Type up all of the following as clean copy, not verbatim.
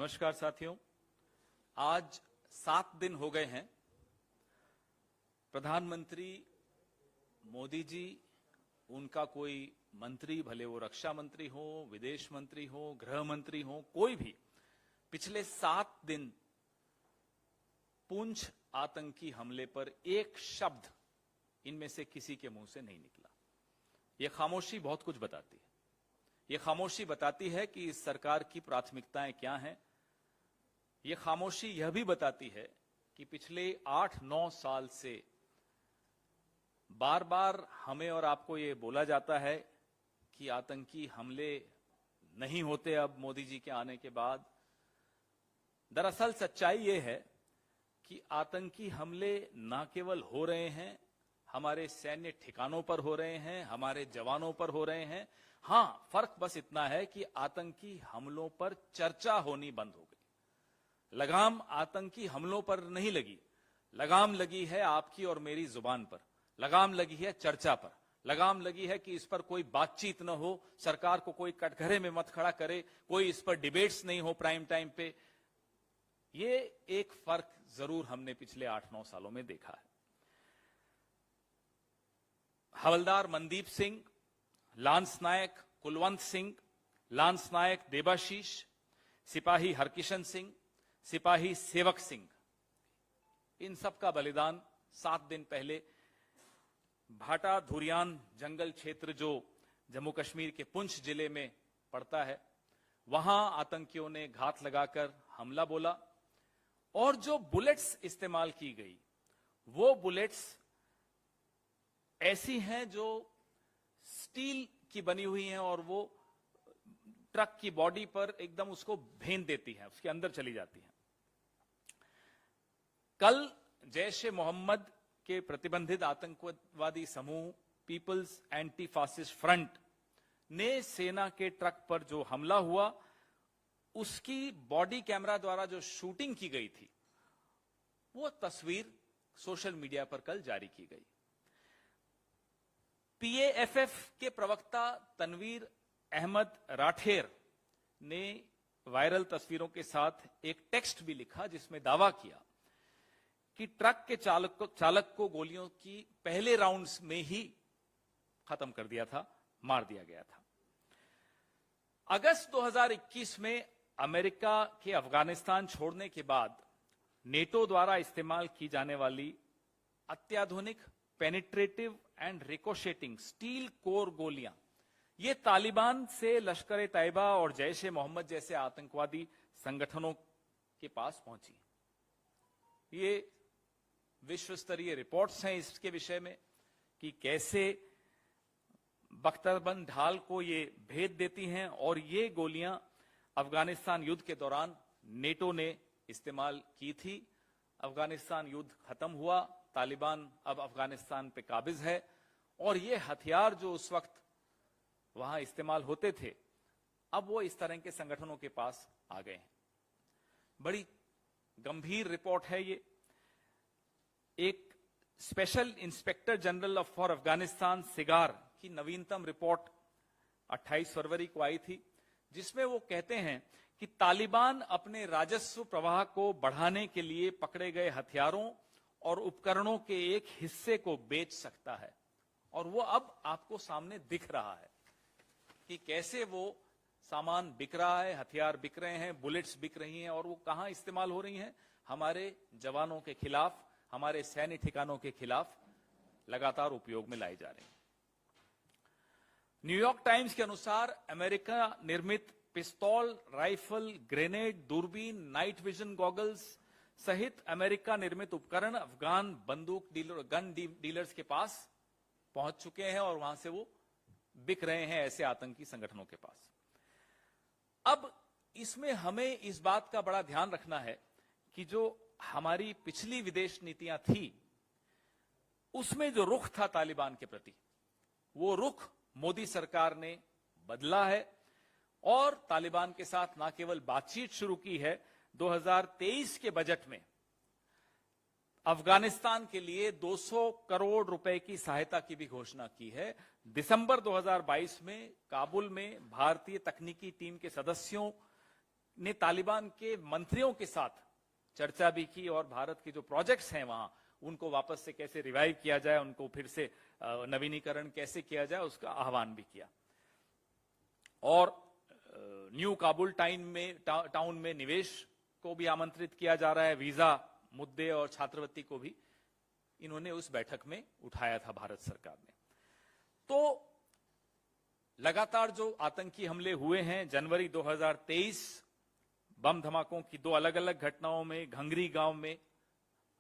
नमस्कार साथियों, आज 7 दिन हो गए हैं प्रधानमंत्री मोदी जी, उनका कोई मंत्री, भले वो रक्षा मंत्री हो, विदेश मंत्री हो, गृह मंत्री हो, कोई भी पिछले 7 दिन पुंछ आतंकी हमले पर एक शब्द इनमें से किसी के मुंह से नहीं निकला। यह खामोशी बहुत कुछ बताती है। यह खामोशी बताती है कि इस सरकार की प्राथमिकताएं क्या हैं। यह खामोशी यह भी बताती है कि पिछले 8-9 साल से बार बार हमें और आपको यह बोला जाता है कि आतंकी हमले नहीं होते अब मोदी जी के आने के बाद। दरअसल सच्चाई यह है कि आतंकी हमले न केवल हो रहे हैं, हमारे सैन्य ठिकानों पर हो रहे हैं, हमारे जवानों पर हो रहे हैं। हां, फर्क बस इतना है कि आतंकी हमलों पर चर्चा होनी बंद हो गई। लगाम आतंकी हमलों पर नहीं लगी, लगाम लगी है आपकी और मेरी जुबान पर, लगाम लगी है चर्चा पर, लगाम लगी है कि इस पर कोई बातचीत न हो, सरकार को कोई कटघरे में मत खड़ा करे, कोई इस पर डिबेट्स नहीं हो प्राइम टाइम पे। ये एक फर्क जरूर हमने पिछले 8-9 सालों में देखा है। हवलदार मनदीप सिंह, लांस नायक कुलवंत सिंह, लांस नायक देबाशीष, सिपाही हरकिशन सिंह, सिपाही सेवक सिंह, इन सब का बलिदान 7 दिन पहले भाटा धुरियान जंगल क्षेत्र जो जम्मू कश्मीर के पुंछ जिले में पड़ता है, वहां आतंकियों ने घात लगाकर हमला बोला और जो बुलेट्स इस्तेमाल की गई वो बुलेट्स ऐसी हैं जो स्टील की बनी हुई हैं और वो ट्रक की बॉडी पर एकदम उसको भेद देती हैं, उसके अंदर चली जाती हैं। कल जैश-ए-मोहम्मद के प्रतिबंधित आतंकवादी समूह पीपल्स एंटी फासिस्ट फ्रंट ने सेना के ट्रक पर जो हमला हुआ, उसकी बॉडी कैमरा द्वारा जो शूटिंग की गई थी, वो तस्वीर सोशल मीडिया पर कल जारी की गई। पीएएफएफ के प्रवक्ता तनवीर अहमद राठेर ने वायरल तस्वीरों के साथ एक टेक्स्ट भी लिखा जिसमें दावा किया कि ट्रक के चालक को गोलियों की पहले राउंड्स में ही खत्म कर दिया था, मार दिया गया था। अगस्त 2021 में अमेरिका के अफगानिस्तान छोड़ने के बाद नेटो द्वारा इस्तेमाल की जाने वाली अत्याधुनिक पेनिट्रेटिव एंड रिकोशेटिंग स्टील कोर गोलियां, ये तालिबान से लश्कर ए तैयबा और जैश-ए-मोहम्मद जैसे आतंकवादी संगठनों के पास पहुंची। ये विश्व स्तरीय रिपोर्ट्स हैं इसके विषय में कि कैसे बख्तरबंद ढाल को ये भेद देती हैं और ये गोलियां अफगानिस्तान युद्ध के दौरान नेटो ने इस्तेमाल की थी। अफगानिस्तान युद्ध खत्म हुआ, तालिबान अब अफगानिस्तान पे काबिज है और ये हथियार जो उस वक्त वहां इस्तेमाल होते थे, अब वो इस तरह के संगठनों के पास आ गए हैं। बड़ी गंभीर रिपोर्ट है ये। एक special inspector general for Afghanistan cigar की नवीनतम रिपोर्ट 28 फरवरी को आई थी, जिसमें वो कहते हैं कि तालिबान अपने राजस्व प्रवाह को बढ़ाने के लिए पकड़े गए हथियारों और उपकरणों के एक हिस्से को बेच सकता है। और वो अब आपको सामने दिख रहा है कि कैसे वो सामान बिक रहा है, हथियार बिक रहे हैं, बुलेट्स बिक रही हैं और वो कहां इस्तेमाल हो रही हैं? हमारे जवानों के खिलाफ, हमारे सैन्य ठिकानों के खिलाफ लगातार उपयोग में लाई जा रही हैं। न्यूयॉर्क टाइम्स के अनुसार अमेरिका निर्मित पिस्तौल, राइफल, ग्रेनेड, दूरबीन, नाइट विजन गॉगल्स सहित अमेरिका निर्मित उपकरण अफगान बंदूक डीलर, गन डीलर्स के पास पहुंच चुके हैं और वहां से वो बिक रहे हैं ऐसे आतंकी संगठनों के पास। अब इसमें हमें इस बात का बड़ा ध्यान रखना है कि जो हमारी पिछली विदेश नीतियां थी, उसमें जो रुख था तालिबान के प्रति, वो रुख मोदी सरकार ने बदला है और तालिबान के साथ न केवल बातचीत शुरू की है, 2023 के बजट में अफगानिस्तान के लिए 200 करोड़ रुपए की सहायता की भी घोषणा की है। दिसंबर 2022 में काबुल में भारतीय तकनीकी टीम के सदस्यों ने तालिबान के मंत्रियों के साथ चर्चा भी की और भारत के जो प्रोजेक्ट्स हैं वहां उनको वापस से कैसे रिवाइव किया जाए, उनको फिर से नवीनीकरण कैसे किया जाए, उसका आह्वान भी किया। और न्यू काबुल टाउन में निवेश को भी आमंत्रित किया जा रहा है। वीजा मुद्दे और छात्रवृत्ति को भी इन्होंने उस बैठक में उठाया था भारत सरकार ने। तो लगातार जो आतंकी हमले हुए हैं, जनवरी 2023 बम धमाकों की 2 अलग अलग घटनाओं में घंगरी गांव में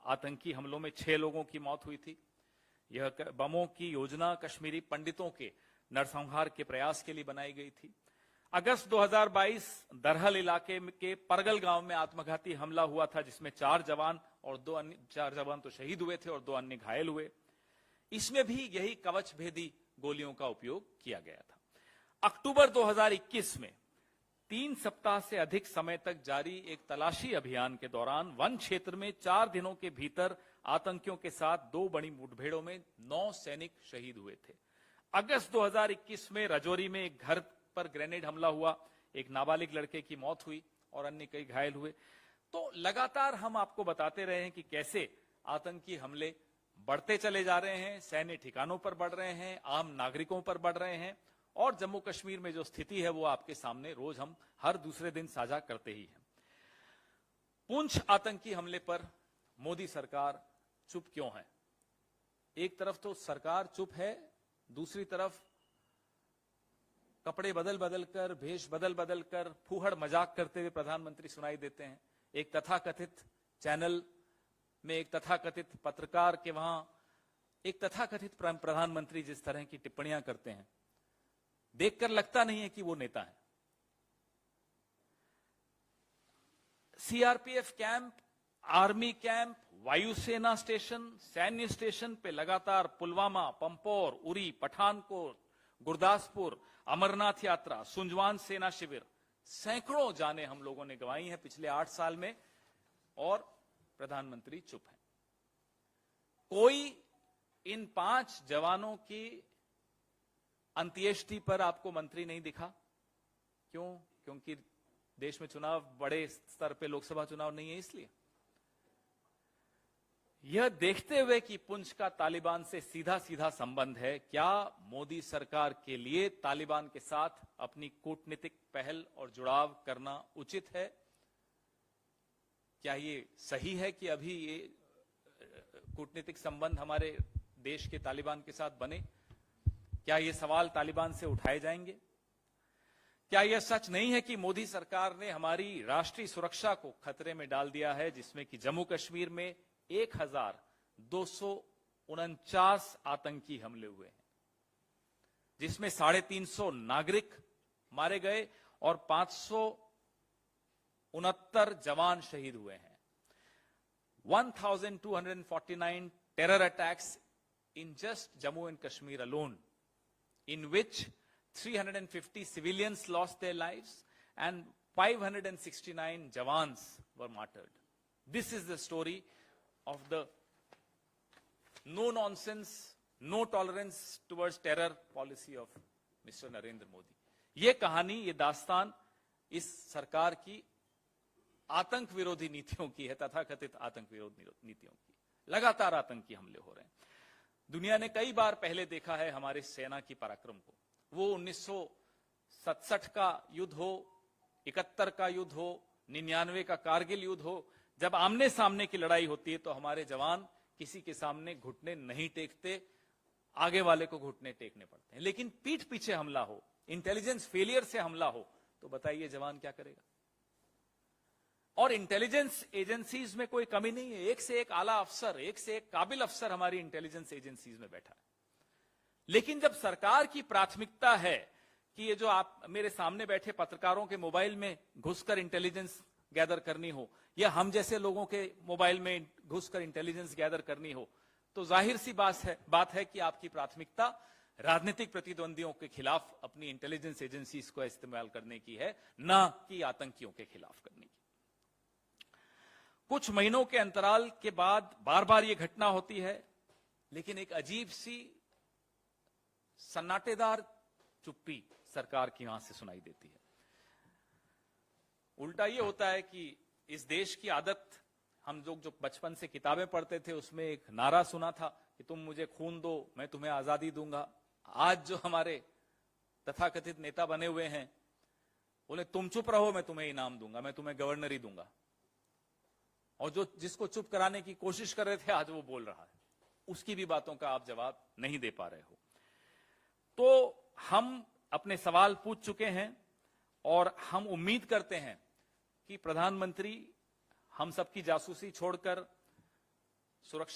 आतंकी हमलों में 6 लोगों की मौत हुई थी। यह बमों की योजना कश्मीरी पंडितों के नरसंहार के प्रयास के लिए बनाई गई थी। अगस्त 2022 दरहल इलाके के परगल गांव में आत्मघाती हमला हुआ था, जिसमें 4 जवान और 4 जवान तो शहीद हुए थे और 2 अन्य घायल हुए। इसमें भी यही कवच भेदी गोलियों का उपयोग किया गया था। अक्टूबर 2021 में 3 सप्ताह से अधिक समय तक जारी एक तलाशी अभियान के दौरान वन क्षेत्र में 4 दिनों के भीतर आतंकियों के साथ 2 बड़ी मुठभेड़ों में 9 सैनिक शहीद हुए थे। अगस्त 2021 में राजौरी में एक घर पर ग्रेनेड हमला हुआ, एक नाबालिग लड़के की मौत हुई और अन्य कई घायल हुए। तो लगातार हम आपको बताते रहे हैं कि कैसे आतंकी हमले बढ़ते चले जा रहे हैं, सैन्य ठिकानों पर बढ़ रहे हैं, आम नागरिकों पर बढ़ रहे हैं, और जम्मू कश्मीर में जो स्थिति है वो आपके सामने रोज हम हर दूसरे दिन साझा करते ही हैं। पुंछ आतंकी हमले पर मोदी सरकार चुप क्यों है? एक तरफ तो सरकार चुप है, दूसरी तरफ कपड़े बदल बदल कर, भेष बदल बदल कर फूहड़ मजाक करते हुए प्रधानमंत्री सुनाई देते हैं। एक तथाकथित चैनल में एक तथाकथित पत्रकार के वहां एक तथाकथित प्रधानमंत्री जिस तरह की टिप्पणियां करते हैं, देखकर लगता नहीं है कि वो नेता है। सीआरपीएफ कैंप, आर्मी कैंप, वायुसेना स्टेशन, सैन्य स्टेशन पे लगातार पुलवामा, पंपोर, उरी, पठानकोट, गुरदासपुर, अमरनाथ यात्रा, सुंजवान सेना शिविर, सैकड़ों जानें हम लोगों ने गंवाई हैं पिछले 8 साल में, और प्रधानमंत्री चुप है। कोई इन 5 जवानों की अंत्येष्टि पर आपको मंत्री नहीं दिखा। क्यों? क्योंकि देश में चुनाव, बड़े स्तर पे लोकसभा चुनाव नहीं है, इसलिए। यह देखते हुए कि पुंछ का तालिबान से सीधा सीधा संबंध है, क्या मोदी सरकार के लिए तालिबान के साथ अपनी कूटनीतिक पहल और जुड़ाव करना उचित है? क्या ये सही है कि अभी ये कूटनीतिक संबंध हमारे देश के तालिबान के साथ बने? क्या ये सवाल तालिबान से उठाए जाएंगे? क्या यह सच नहीं है कि मोदी सरकार ने हमारी राष्ट्रीय सुरक्षा को खतरे में डाल दिया है, जिसमें कि जम्मू कश्मीर में 1249 आतंकी हमले हुए हैं, जिसमें 350 नागरिक मारे गए और 569 जवान शहीद हुए हैं। 1249 terror attacks in just Jammu and Kashmir alone, in which 350 civilians lost their lives and 569 Jawans were martyred. This is the story of the no nonsense, no tolerance towards terror policy of Mr. Narendra Modi. ये कहानी, ये दास्तान इस सरकार की आतंक विरोधी नीतियों की है, तथाकथित आतंक विरोधी नीतियों की। लगातार आतंकी हमले हो रहे हैं। दुनिया ने कई बार पहले देखा है हमारे सेना की पराक्रम को। वो 1967 का युद्ध हो, 71 का युद्ध हो, 99 का कारगिल युद्ध हो, जब आमने सामने की लड़ाई होती है तो हमारे जवान किसी के सामने घुटने नहीं टेकते, आगे वाले को घुटने टेकने पड़ते हैं। लेकिन पीठ पीछे हमला हो, इंटेलिजेंस फेलियर से हमला हो, तो बताइए जवान क्या करेगा? और इंटेलिजेंस एजेंसीज में कोई कमी नहीं है, एक से एक आला अफसर, एक से एक काबिल अफसर हमारी इंटेलिजेंस एजेंसीज में बैठा है। लेकिन जब सरकार की प्राथमिकता है कि ये जो आप मेरे सामने बैठे पत्रकारों के मोबाइल में घुसकर इंटेलिजेंस गैदर करनी हो, या हम जैसे लोगों के मोबाइल में घुसकर इंटेलिजेंस गैदर करनी हो, तो जाहिर सी बात है कि आपकी प्राथमिकता राजनीतिक प्रतिद्वंदियों के खिलाफ अपनी इंटेलिजेंस एजेंसीज को इस्तेमाल करने की है, ना कि आतंकियों के खिलाफ करने की। कुछ महीनों के अंतराल के बाद बार बार यह घटना होती है, लेकिन एक अजीब सी सन्नाटेदार चुप्पी सरकार की वहां से सुनाई देती है। उल्टा ये होता है कि इस देश की आदत, हम लोग जो बचपन से किताबें पढ़ते थे उसमें एक नारा सुना था कि तुम मुझे खून दो मैं तुम्हें आजादी दूंगा। आज जो हमारे तथाकथित नेता बने हुए हैं बोले तुम चुप रहो मैं तुम्हें इनाम दूंगा, मैं तुम्हें गवर्नरी दूंगा। और जो जिसको चुप कराने की कोशिश कर रहे थे आज वो बोल रहा है, उसकी भी बातों का आप जवाब नहीं दे पा रहे हो। तो हम अपने सवाल पूछ चुके हैं और हम उम्मीद करते हैं कि प्रधानमंत्री हम सबकी जासूसी छोड़कर सुरक्षा